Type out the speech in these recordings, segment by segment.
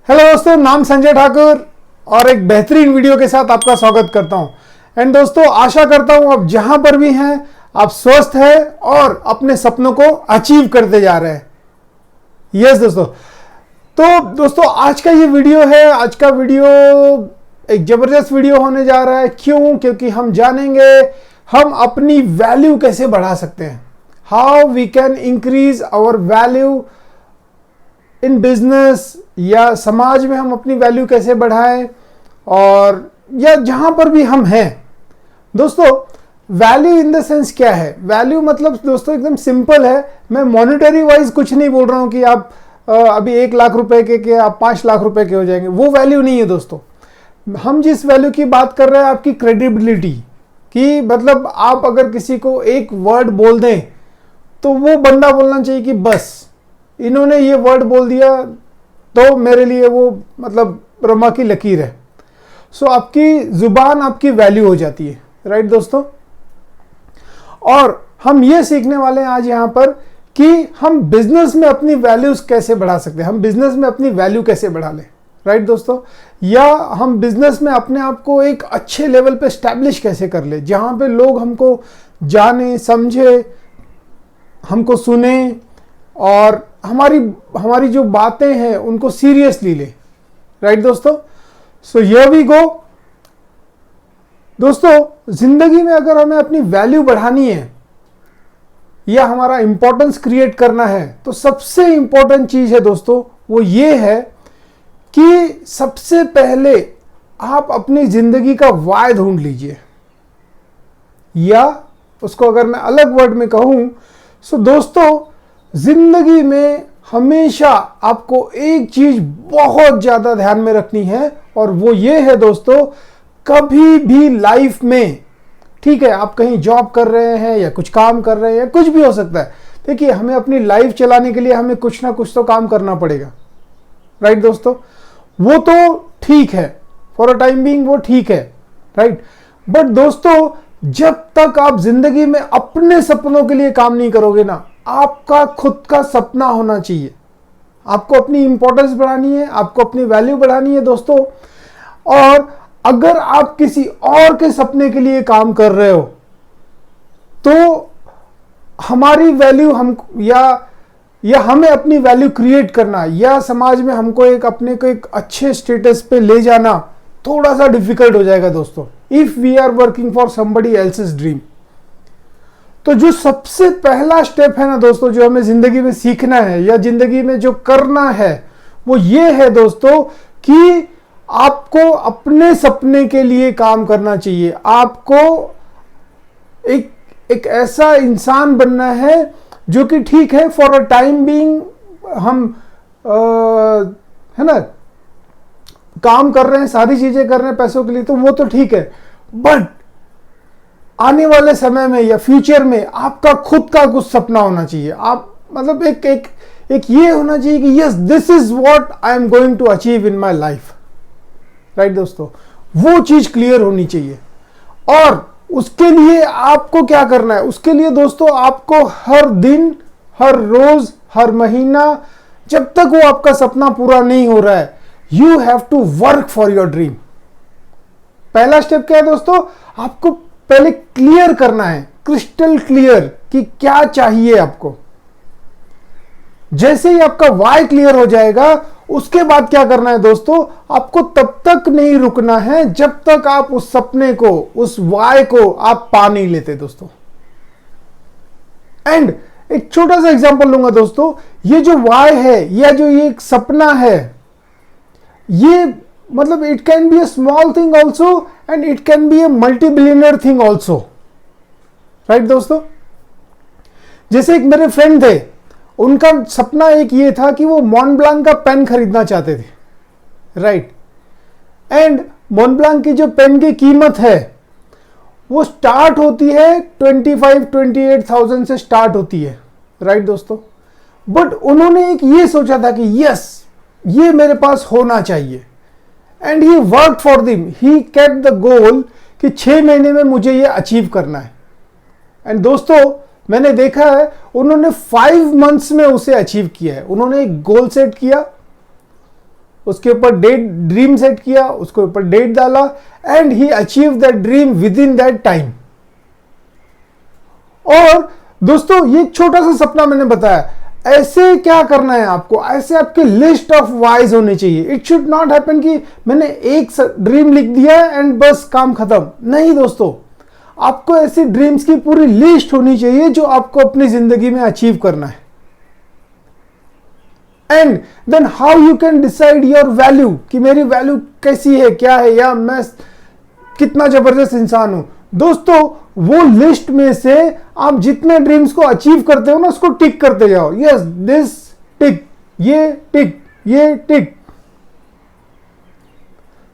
Hello दोस्तों, नाम संजय ठाकुर और एक बेहतरीन वीडियो के साथ आपका स्वागत करता हूं। एंड दोस्तों, आशा करता हूं आप जहां पर भी हैं आप स्वस्थ हैं और अपने सपनों को अचीव करते जा रहे हैं। यस दोस्तों, तो दोस्तों आज का ये वीडियो है। आज का वीडियो एक जबरदस्त वीडियो होने जा रहा है। क्यों? क्योंकि हम जानेंगे हम अपनी वैल्यू कैसे बढ़ा सकते हैं। How we can increase our value in business, या समाज में हम अपनी वैल्यू कैसे बढ़ाएं, और या जहां पर भी हम हैं। दोस्तों, वैल्यू इन द सेंस क्या है? वैल्यू मतलब दोस्तों एकदम सिंपल है। मैं मॉनेटरी वाइज कुछ नहीं बोल रहा हूं कि आप अभी 1 लाख रुपए के आप 5 लाख रुपए के हो जाएंगे। वो वैल्यू नहीं है दोस्तों। हम जिस वैल्यू की बात कर रहे हैं आपकी क्रेडिबिलिटी की, मतलब आप अगर किसी को एक वर्ड बोल दें तो वो बंदा बोलना चाहिए कि बस इन्होंने ये वर्ड बोल दिया तो मेरे लिए वो मतलब रमा की लकीर है। सो आपकी जुबान आपकी वैल्यू हो जाती है। राइट दोस्तों, और हम ये सीखने वाले हैं आज यहाँ पर कि हम बिजनेस में अपनी वैल्यूज कैसे बढ़ा सकते हैं। हम बिजनेस में अपनी वैल्यू कैसे बढ़ा लें। राइट दोस्तों, या हम बिजनेस में अपने आप को एक अच्छे लेवल पे स्टैब्लिश कैसे कर ले, जहाँ पे लोग हमको जाने समझे, हमको सुने और हमारी जो बातें हैं उनको सीरियसली ले। राइट दोस्तों, सो हियर वी गो। दोस्तों, जिंदगी में अगर हमें अपनी वैल्यू बढ़ानी है या हमारा इंपॉर्टेंस क्रिएट करना है तो सबसे इंपॉर्टेंट चीज है दोस्तों वो ये है कि सबसे पहले आप अपनी जिंदगी का वाय ढूंढ लीजिए, या उसको अगर मैं अलग वर्ड में कहूं सो दोस्तों, जिंदगी में हमेशा आपको एक चीज बहुत ज्यादा ध्यान में रखनी है, और वो ये है दोस्तों, कभी भी लाइफ में, ठीक है आप कहीं जॉब कर रहे हैं या कुछ काम कर रहे हैं या कुछ भी हो सकता है, देखिए हमें अपनी लाइफ चलाने के लिए हमें कुछ ना कुछ तो काम करना पड़ेगा। राइट दोस्तों, वो तो ठीक है, फॉर अ टाइम बीइंग वो ठीक है। राइट, बट दोस्तों जब तक आप जिंदगी में अपने सपनों के लिए काम नहीं करोगे ना, आपका खुद का सपना होना चाहिए। आपको अपनी इंपॉर्टेंस बढ़ानी है, आपको अपनी वैल्यू बढ़ानी है दोस्तों। और अगर आप किसी और के सपने के लिए काम कर रहे हो तो हमारी वैल्यू हम या हमें अपनी वैल्यू क्रिएट करना या समाज में हमको अपने को एक अच्छे स्टेटस पे ले जाना थोड़ा सा डिफिकल्ट हो जाएगा दोस्तों, if we are working for somebody else's dream. तो जो सबसे पहला स्टेप है ना दोस्तों, जो हमें जिंदगी में सीखना है या जिंदगी में जो करना है वो ये है दोस्तों कि आपको अपने सपने के लिए काम करना चाहिए। आपको एक ऐसा इंसान बनना है जो कि ठीक है फॉर अ टाइम बीइंग हम है ना काम कर रहे हैं, सारी चीजें कर रहे हैं पैसों के लिए, तो वो तो ठीक है, बट आने वाले समय में या फ्यूचर में आपका खुद का कुछ सपना होना चाहिए। आप मतलब एक ये होना चाहिए कि yes this is what I am going to achieve in my life. Right दोस्तों, वो चीज क्लियर होनी चाहिए। और उसके लिए आपको क्या करना है? उसके लिए दोस्तों आपको हर दिन, हर रोज, हर महीना, जब तक वो आपका सपना पूरा नहीं हो रहा है, you have to work for your dream. पहला स्टेप क्या है दोस्तों? आपको पहले क्लियर करना है, क्रिस्टल क्लियर कि क्या चाहिए आपको। जैसे ही आपका वाई क्लियर हो जाएगा, उसके बाद क्या करना है दोस्तों? आपको तब तक नहीं रुकना है जब तक आप उस सपने को, उस वाई को आप पा नहीं लेते दोस्तों। एंड एक छोटा सा एग्जांपल लूंगा दोस्तों, ये जो वाई है या जो ये एक सपना है, ये मतलब it can be a small thing also and it can be a multi billionaire thing also. Right दोस्तों, जैसे एक मेरे फ्रेंड थे, उनका सपना एक ये था कि वो मॉन ब्लांक का पेन खरीदना चाहते थे। राइट, एंड मॉन ब्लांक की जो पेन की कीमत है वो स्टार्ट होती है 25-28,000 से स्टार्ट होती है। राइट दोस्तों, बट उन्होंने एक ये सोचा था कि यस ये मेरे पास होना चाहिए, एंड ही वर्क फॉर दिम, ही केप्ट द गोल कि 6 महीने में मुझे ये अचीव करना है। एंड दोस्तों मैंने देखा है उन्होंने 5 मंथ्स में उसे अचीव किया है। उन्होंने एक गोल सेट किया, उसके ऊपर डेट ड्रीम सेट किया, उसके ऊपर डेट डाला and he achieve that dream with in that time. और दोस्तों ये एक छोटा सा सपना मैंने बताया, ऐसे क्या करना है आपको, ऐसे आपकी लिस्ट ऑफ वाइज होनी चाहिए। इट शुड नॉट हैपन कि मैंने एक ड्रीम लिख दिया एंड बस काम खत्म। नहीं दोस्तों, आपको ऐसी ड्रीम्स की पूरी लिस्ट होनी चाहिए जो आपको अपनी जिंदगी में अचीव करना है। And then how you can decide your value, कि मेरी वैल्यू कैसी है, क्या है, या मैं कितना जबरदस्त इंसान हूं। दोस्तों वो लिस्ट में से आप जितने ड्रीम्स को अचीव करते हो ना, उसको टिक करते जाओ। यस दिस टिक, ये टिक, ये टिक।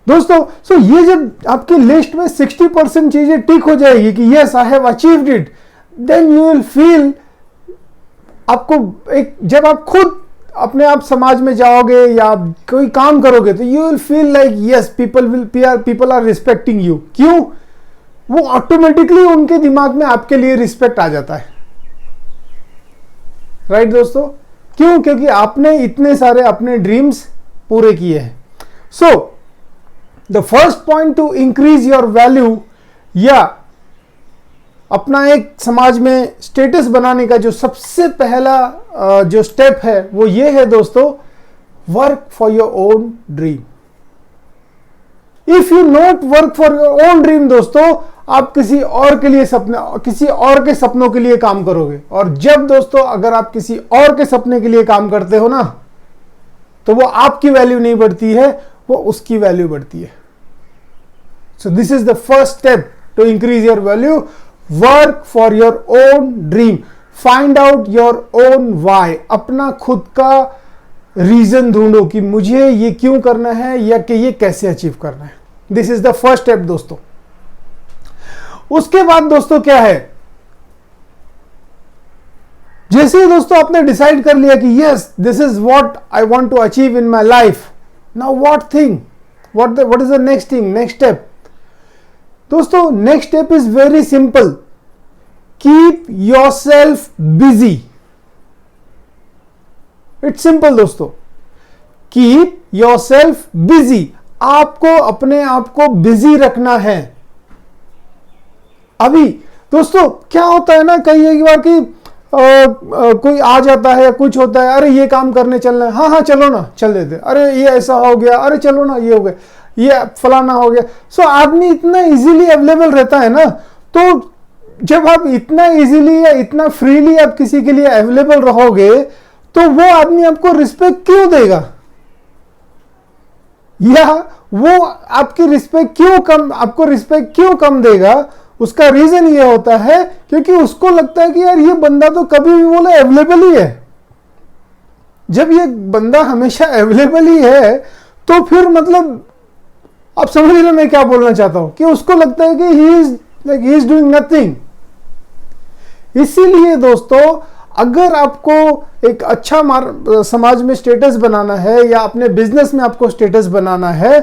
दोस्तों सो ये जब आपकी लिस्ट में 60% चीजें टिक हो जाएगी कि yes I have achieved it, then you will feel, आपको एक जब आप खुद अपने आप समाज में जाओगे या आप कोई काम करोगे तो you will feel like yes people are respecting you. क्यों? वो ऑटोमेटिकली उनके दिमाग में आपके लिए रिस्पेक्ट आ जाता है। राइट दोस्तों, क्यों? क्योंकि आपने इतने सारे अपने ड्रीम्स पूरे किए हैं। So the first point two increase your value या अपना एक समाज में स्टेटस बनाने का जो सबसे पहला जो स्टेप है वो ये है दोस्तों, work for your own dream. If you not work for your own dream दोस्तों, आप किसी और के सपनों के लिए काम करोगे। और जब दोस्तों अगर आप किसी और के सपने के लिए काम करते हो ना, तो वो आपकी वैल्यू नहीं बढ़ती है, वो उसकी वैल्यू बढ़ती है। So this is the first step to increase your value, work for your own dream, find out your own why. अपना खुद का रीजन ढूंढो कि मुझे ये क्यों करना है या कि ये कैसे अचीव करना है। This is the first step दोस्तों। उसके बाद दोस्तों क्या है, जैसे ही दोस्तों आपने डिसाइड कर लिया कि yes this is what I want to achieve in my life, now what is the next thing, next step. दोस्तों next step is very simple, keep yourself busy. It's simple दोस्तों, कीप योरसेल्फ बिजी। आपको अपने आप को busy रखना है। अभी दोस्तों क्या होता है ना, कई एक बार कि कोई आ जाता है या कुछ होता है, अरे ये काम करने चलना है, हाँ हाँ चलो ना, चल देते, अरे ये ऐसा हो गया, अरे चलो ना, ये हो गया, ये फलाना हो गया। सो आदमी इतना इजीली अवेलेबल रहता है ना, तो जब आप इतना इजीली या इतना फ्रीली आप किसी के लिए अवेलेबल रहोगे तो वो आदमी आपको रिस्पेक्ट क्यों देगा, या वो आपको रिस्पेक्ट क्यों कम देगा? उसका रीजन ये होता है क्योंकि उसको लगता है कि यार ये बंदा तो कभी भी बोले अवेलेबल ही है। जब ये बंदा हमेशा अवेलेबल ही है तो फिर मतलब आप समझ रहे मैं क्या बोलना चाहता हूं, कि उसको लगता है कि ही इज डूइंग नथिंग। इसीलिए दोस्तों अगर आपको एक अच्छा समाज में स्टेटस बनाना है या अपने बिजनेस में आपको स्टेटस बनाना है,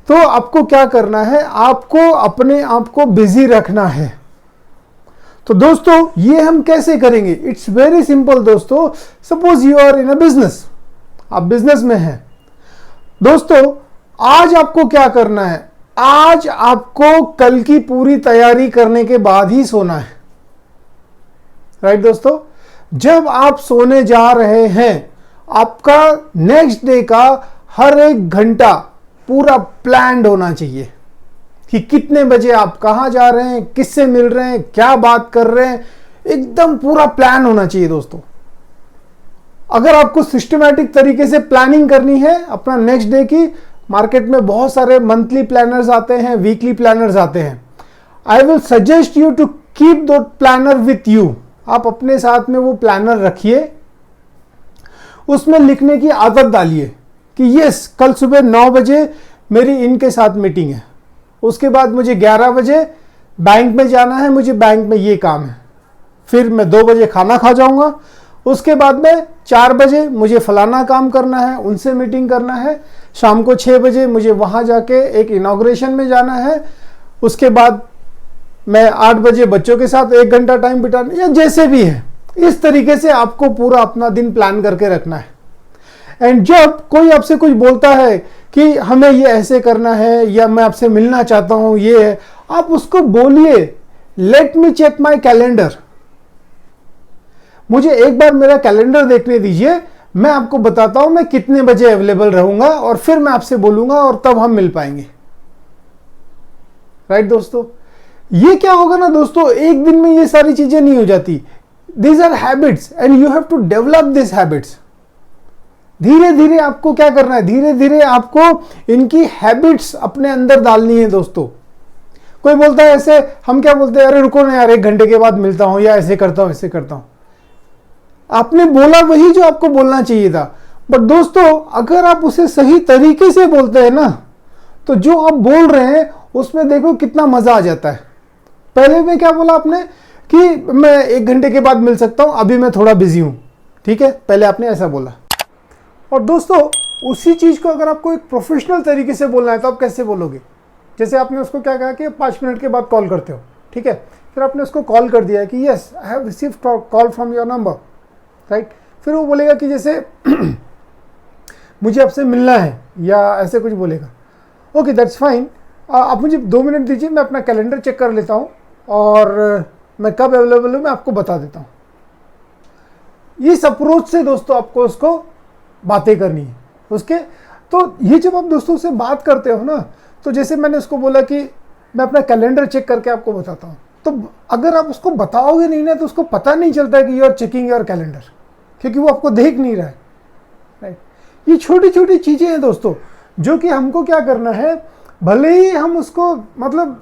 तो आपको क्या करना है, आपको अपने आप को बिजी रखना है। तो दोस्तों ये हम कैसे करेंगे? इट्स वेरी सिंपल दोस्तों। Suppose you are in a business, आप बिजनेस में हैं दोस्तों, आज आपको क्या करना है, आज आपको कल की पूरी तैयारी करने के बाद ही सोना है। राइट दोस्तों, जब आप सोने जा रहे हैं, आपका नेक्स्ट डे का हर एक घंटा पूरा प्लान्ड होना चाहिए कि कितने बजे आप कहां जा रहे हैं, किससे मिल रहे हैं, क्या बात कर रहे हैं, एकदम पूरा प्लान होना चाहिए दोस्तों। अगर आपको सिस्टमैटिक तरीके से प्लानिंग करनी है अपना नेक्स्ट डे की, मार्केट में बहुत सारे मंथली प्लानर्स आते हैं, वीकली प्लानर्स आते हैं। I will suggest you to keep the planner with you. आप अपने साथ में वो प्लानर रखिए, उसमें लिखने की आदत डालिए कि यस कल सुबह 9 बजे मेरी इनके साथ मीटिंग है, उसके बाद मुझे 11 बजे बैंक में जाना है, मुझे बैंक में ये काम है, फिर मैं 2 बजे खाना खा जाऊंगा, उसके बाद में 4 बजे मुझे फलाना काम करना है, उनसे मीटिंग करना है, शाम को 6 बजे मुझे वहां जाके एक इनॉग्रेशन में जाना है, उसके बाद मैं 8 बजे बच्चों के साथ 1 घंटा टाइम बिताना, या जैसे भी है। इस तरीके से आपको पूरा अपना दिन प्लान करके रखना है। एंड जब कोई आपसे कुछ बोलता है कि हमें ये ऐसे करना है या मैं आपसे मिलना चाहता हूं, ये है, आप उसको बोलिए let me check my calendar, मुझे एक बार मेरा कैलेंडर देखने दीजिए, मैं आपको बताता हूं मैं कितने बजे अवेलेबल रहूंगा और फिर मैं आपसे बोलूंगा और तब हम मिल पाएंगे। राइट दोस्तों, ये क्या होगा ना दोस्तों, एक दिन में ये सारी चीजें नहीं हो जाती। These are habits and you have to develop this habits. धीरे धीरे आपको क्या करना है, धीरे धीरे आपको इनकी हैबिट्स अपने अंदर डालनी है दोस्तों। कोई बोलता है ऐसे, हम क्या बोलते हैं, अरे रुको ना यार 1 घंटे के बाद मिलता हूं, या ऐसे करता हूं ऐसे करता हूं। आपने बोला वही जो आपको बोलना चाहिए था, बट दोस्तों अगर आप उसे सही तरीके से बोलते हैं ना, तो जो आप बोल रहे हैं उसमें देखो कितना मजा आ जाता है। पहले में क्या बोला आपने कि मैं 1 घंटे के बाद मिल सकता हूं, अभी मैं थोड़ा बिजी हूं, ठीक है, पहले आपने ऐसा बोला। और दोस्तों उसी चीज को अगर आपको एक प्रोफेशनल तरीके से बोलना है तो आप कैसे बोलोगे? जैसे आपने उसको क्या कहा कि 5 मिनट के बाद कॉल करते हो, ठीक है, फिर आपने उसको कॉल कर दिया कि yes I have received call from your number, right. फिर वो बोलेगा कि जैसे मुझे आपसे मिलना है या ऐसे कुछ बोलेगा। ओके दैट्स फाइन, आप मुझे 2 मिनट दीजिए, मैं अपना कैलेंडर चेक कर लेता हूँ और मैं कब अवेलेबल हूँ मैं आपको बता देता हूँ। इस अप्रोच से दोस्तों आपको उसको बातें करनी है उसके। तो ये जब आप दोस्तों से बात करते हो ना, तो जैसे मैंने उसको बोला कि मैं अपना कैलेंडर चेक करके आपको बताता हूँ, तो अगर आप उसको बताओगे नहीं ना तो उसको पता नहीं चलता है कि you are checking your calendar, क्योंकि वो आपको देख नहीं रहा है, राइट। ये छोटी छोटी चीज़ें हैं दोस्तों जो कि हमको क्या करना है, भले ही हम उसको मतलब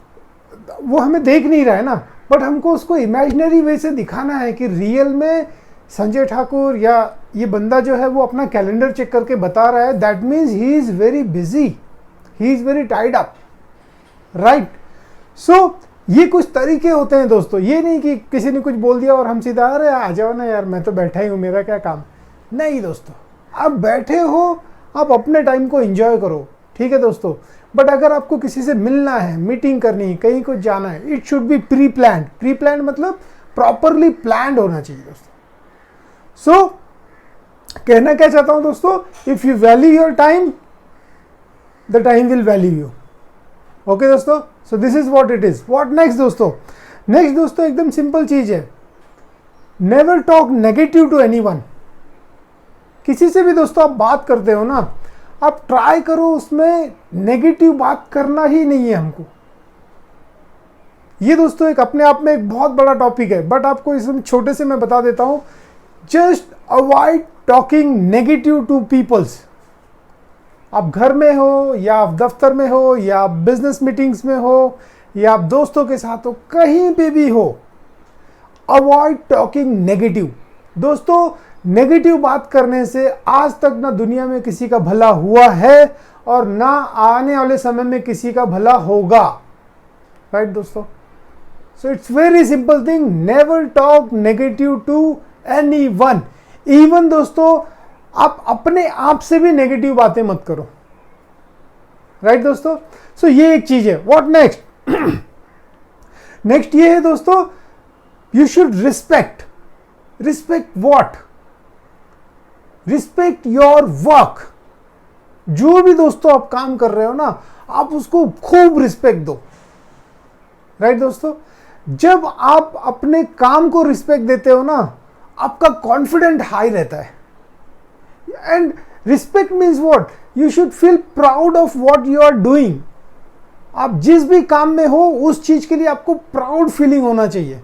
वो हमें देख नहीं रहा है ना, बट हमको उसको इमेजिनरी वे से दिखाना है कि रियल में संजय ठाकुर या ये बंदा जो है वो अपना कैलेंडर चेक करके बता रहा है। That means he is very busy, he is very tied up, right. So ये कुछ तरीके होते हैं दोस्तों, ये नहीं कि किसी ने कुछ बोल दिया और हम सीधा अरे आ जाओ ना यार मैं तो बैठा ही हूँ मेरा क्या काम। नहीं दोस्तों, आप बैठे हो, आप अपने टाइम को एंजॉय करो, ठीक है दोस्तों। बट अगर आपको किसी से मिलना है, मीटिंग करनी है, कहीं कुछ जाना है, it should be pre planned. Pre planned मतलब प्रॉपरली प्लान्ड होना चाहिए दोस्तों। सो कहना क्या चाहता हूं दोस्तों, if you value your time the time will value you. Okay दोस्तों, so this is what it is. What next दोस्तों? नेक्स्ट दोस्तों एकदम सिंपल चीज है, never talk negative to anyone. किसी से भी दोस्तों आप बात करते हो ना, आप ट्राई करो उसमें नेगेटिव बात करना ही नहीं है हमको। ये दोस्तों एक अपने आप में एक बहुत बड़ा टॉपिक है, बट आपको इसमें छोटे से मैं बता देता हूं, just avoid talking negative to peoples. आप घर में हो या आप दफ्तर में हो या आप बिजनेस मीटिंग्स में हो या आप दोस्तों के साथ हो, कहीं पे भी हो, अवॉइड टॉकिंग नेगेटिव। दोस्तों नेगेटिव बात करने से आज तक ना दुनिया में किसी का भला हुआ है और ना आने वाले समय में किसी का भला होगा, राइट दोस्तों। So it's very simple thing, never talk negative to anyone. Even दोस्तों आप अपने आप से भी नेगेटिव बातें मत करो, राइट दोस्तों। सो ये एक चीज है। What next? नेक्स्ट ये है दोस्तों, you should respect. Respect what? Respect your work. जो भी दोस्तों आप काम कर रहे हो ना, आप उसको खूब रिस्पेक्ट दो, राइट दोस्तों। जब आप अपने काम को रिस्पेक्ट देते हो ना, आपका कॉन्फिडेंट हाई रहता है। And respect means what? You should feel proud of what you are doing. आप जिस भी काम में हो उस चीज के लिए आपको प्राउड फीलिंग होना चाहिए।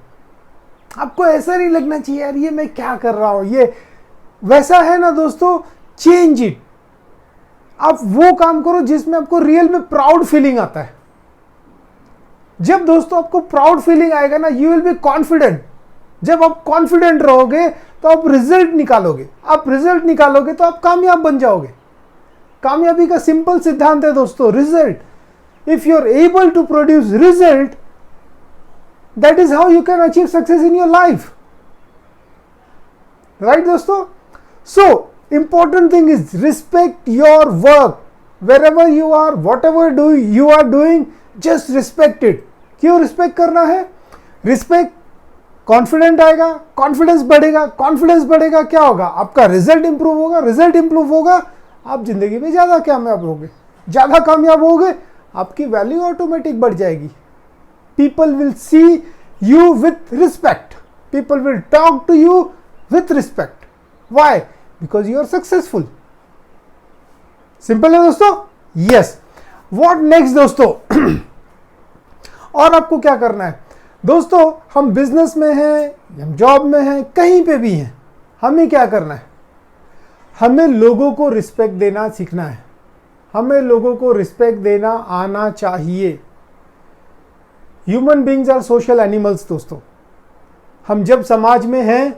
आपको ऐसा नहीं लगना चाहिए यार ये मैं क्या कर रहा हूं, ये वैसा है ना दोस्तों, चेंज इट। आप वो काम करो जिसमें आपको रियल में प्राउड फीलिंग आता है। जब दोस्तों आपको प्राउड फीलिंग आएगा ना, यू विल बी कॉन्फिडेंट। जब आप कॉन्फिडेंट रहोगे तो आप रिजल्ट निकालोगे, आप रिजल्ट निकालोगे तो आप कामयाब बन जाओगे। कामयाबी का सिंपल सिद्धांत है दोस्तों, result. If you are able to produce result, that is how you can achieve success in your life, right दोस्तों। So important thing is respect your work. Wherever you are, whatever you are doing, just respect it. क्यों respect करना है? Respect confident आएगा, confidence बढ़ेगा, confidence बढ़ेगा, क्या होगा, आपका रिजल्ट इंप्रूव होगा, रिजल्ट इंप्रूव होगा, आप जिंदगी में ज़्यादा कामयाब होगे, ज़्यादा कामयाब होगे, आपकी वैल्यू ऑटोमेटिक बढ़ जाएगी। People will see you with respect, people will talk to you with respect. Why? Because you are successful. Simple है दोस्तों। यस, व्हाट नेक्स्ट दोस्तों? और आपको क्या करना है दोस्तों? हम बिजनेस में हैं, हम जॉब में हैं, कहीं पे भी हैं, हमें क्या करना है? हमें लोगों को रिस्पेक्ट देना सीखना है। हमें लोगों को रिस्पेक्ट देना आना चाहिए। Human beings are social animals दोस्तों। हम जब समाज में हैं,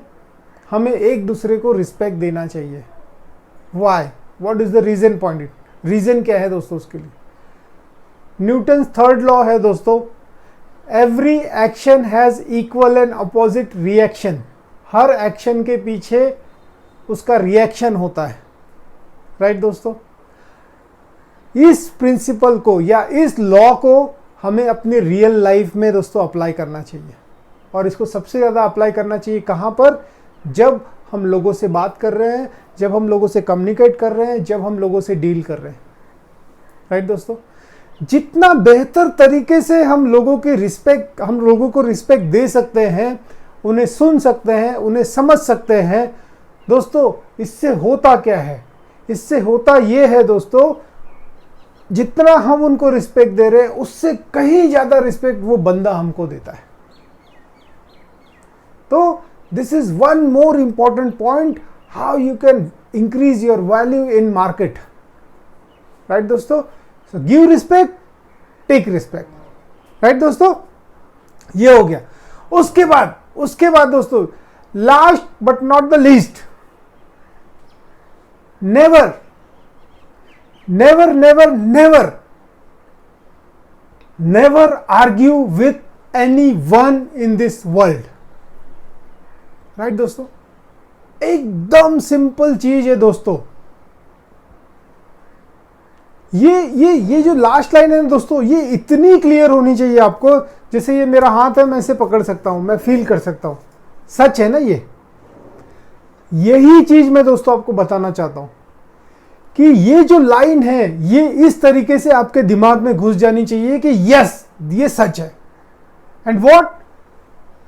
हमें एक दूसरे को रिस्पेक्ट देना चाहिए। Why? What is the reason point? Reason क्या है दोस्तों उसके लिए? न्यूटन्स थर्ड लॉ है दोस्तों, every action has equal and opposite reaction. Her action के पीछे उसका रिएक्शन होता है। राइट दोस्तों? इस प्रिंसिपल को या इस लॉ को हमें अपनी रियल लाइफ में दोस्तों अप्लाई करना चाहिए। और इसको सबसे ज़्यादा अप्लाई करना चाहिए कहाँ पर? जब हम लोगों से बात कर रहे हैं, जब हम लोगों से कम्युनिकेट कर रहे हैं, जब हम लोगों से डील कर रहे हैं। राइट दोस्तों? जितना बेहतर तरीके से हम लोगों को रिस्पेक्ट दे सकते हैं, उन्हें सुन सकते हैं, उन्हें समझ सकते हैं दोस्तों, इससे होता क्या है? इससे होता ये है दोस्तों, जितना हम उनको रिस्पेक्ट दे रहे हैं उससे कहीं ज़्यादा रिस्पेक्ट वो बंदा हमको देता है। तो this is one more important point, how you can increase your value in market. Right दोस्तों? So give respect, take respect. Right दोस्तों? ये हो गया। उसके बाद दोस्तों, last but not the least, never argue with any one in this world. Right दोस्तों? एकदम सिंपल चीज है दोस्तों। ये जो लास्ट लाइन है ना दोस्तों, ये इतनी क्लियर होनी चाहिए आपको। जैसे ये मेरा हाथ है, मैं इसे पकड़ सकता हूं, मैं फील कर सकता हूं। सच है ना ये? यही चीज मैं दोस्तों आपको बताना चाहता हूं कि ये जो लाइन है, ये इस तरीके से आपके दिमाग में घुस जानी चाहिए कि यस, ये सच है। And what?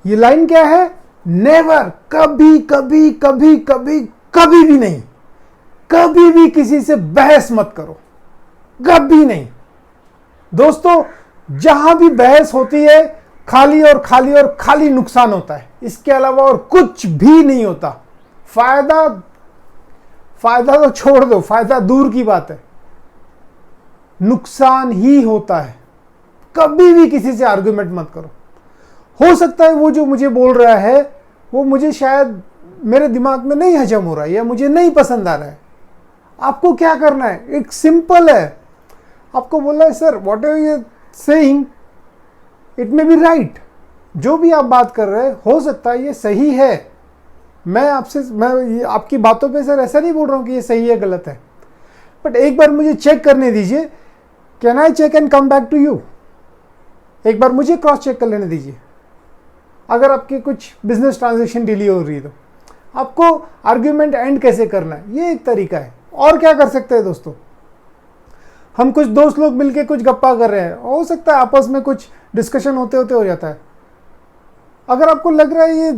ये लाइन क्या है? नेवर, कभी कभी कभी कभी कभी भी नहीं, कभी भी किसी से बहस मत करो, कभी नहीं। दोस्तों, जहां भी बहस होती है, खाली और खाली और खाली नुकसान होता है, इसके अलावा और कुछ भी नहीं होता। फायदा तो छोड़ दो, फायदा दूर की बात है, नुकसान ही होता है। कभी भी किसी से आर्गुमेंट मत करो। हो सकता है वो जो मुझे बोल रहा है वो मुझे शायद मेरे दिमाग में नहीं हजम हो रहा है या मुझे नहीं पसंद आ रहा है। आपको क्या करना है? एक सिंपल है, आपको बोलना है sir what are you saying, it may be right. जो भी आप बात कर रहे हैं हो सकता है ये सही है। मैं आपकी बातों पे सर ऐसा नहीं बोल रहा हूँ कि ये सही है गलत है, बट एक बार मुझे चेक करने दीजिए। Can I check and come back to you? एक बार मुझे क्रॉस चेक कर लेने दीजिए। अगर आपकी कुछ बिजनेस ट्रांजेक्शन डिले हो रही है तो आपको आर्ग्यूमेंट एंड कैसे करना है, ये एक तरीका है। और क्या कर सकते हैं दोस्तों? हम कुछ दोस्त लोग मिलके कुछ गप्पा कर रहे हैं, हो सकता है आपस में कुछ डिस्कशन होते होते हो जाता है। अगर आपको लग रहा है ये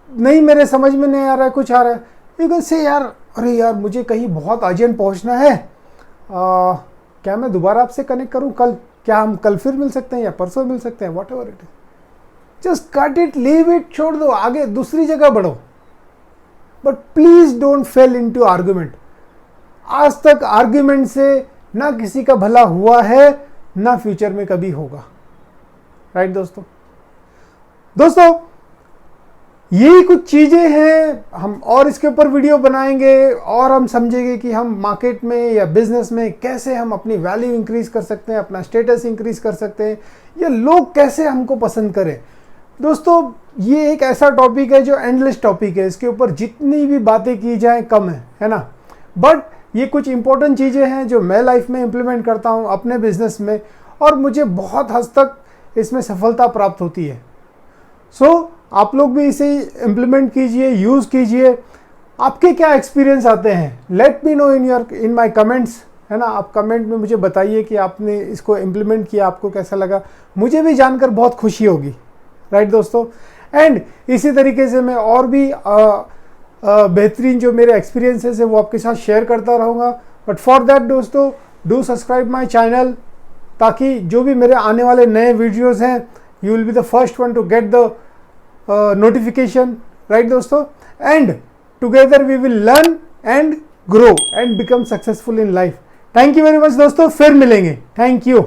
नहीं, मेरे समझ में नहीं आ रहा है, कुछ आ रहा है, यू कैन से यार, अरे यार मुझे कहीं बहुत अर्जेंट पहुंचना है, क्या मैं दोबारा आपसे कनेक्ट करूं कल? क्या हम कल फिर मिल सकते हैं या परसों मिल सकते हैं? What ever it is, just cut it, leave it, छोड़ दो, आगे दूसरी जगह बढ़ो। But please don't fail into argument. आज तक आर्गुमेंट से ना किसी का भला हुआ है, ना फ्यूचर में कभी होगा। राइट दोस्तों? यही कुछ चीजें हैं, हम और इसके ऊपर वीडियो बनाएंगे और हम समझेंगे कि हम मार्केट में या बिजनेस में कैसे हम अपनी वैल्यू इंक्रीज कर सकते हैं, अपना स्टेटस इंक्रीज कर सकते हैं, या लोग कैसे हमको पसंद करें। दोस्तों, ये एक ऐसा टॉपिक है जो एंडलेस टॉपिक है, इसके ऊपर जितनी भी बातें की जाए कम है ना। बट ये कुछ इंपॉर्टेंट चीज़ें हैं जो मैं लाइफ में इम्प्लीमेंट करता हूँ अपने बिजनेस में, और मुझे बहुत हद तक इसमें सफलता प्राप्त होती है। सो आप लोग भी इसे इम्प्लीमेंट कीजिए, यूज़ कीजिए। आपके क्या एक्सपीरियंस आते हैं, let me know in my comments, है ना। आप कमेंट में मुझे बताइए कि आपने इसको इम्प्लीमेंट किया, आपको कैसा लगा। मुझे भी जानकर बहुत खुशी होगी, राइट दोस्तों। एंड इसी तरीके से मैं और भी बेहतरीन जो मेरे एक्सपीरियंसेस है वो आपके साथ शेयर करता रहूँगा। बट फॉर दैट दोस्तों, डू सब्सक्राइब माई चैनल, ताकि जो भी मेरे आने वाले नए वीडियोज़ हैं, you will be the first one to get the notification, right दोस्तों। and together we will learn and grow and become successful in life. Thank you very much दोस्तों, फिर मिलेंगे। Thank you.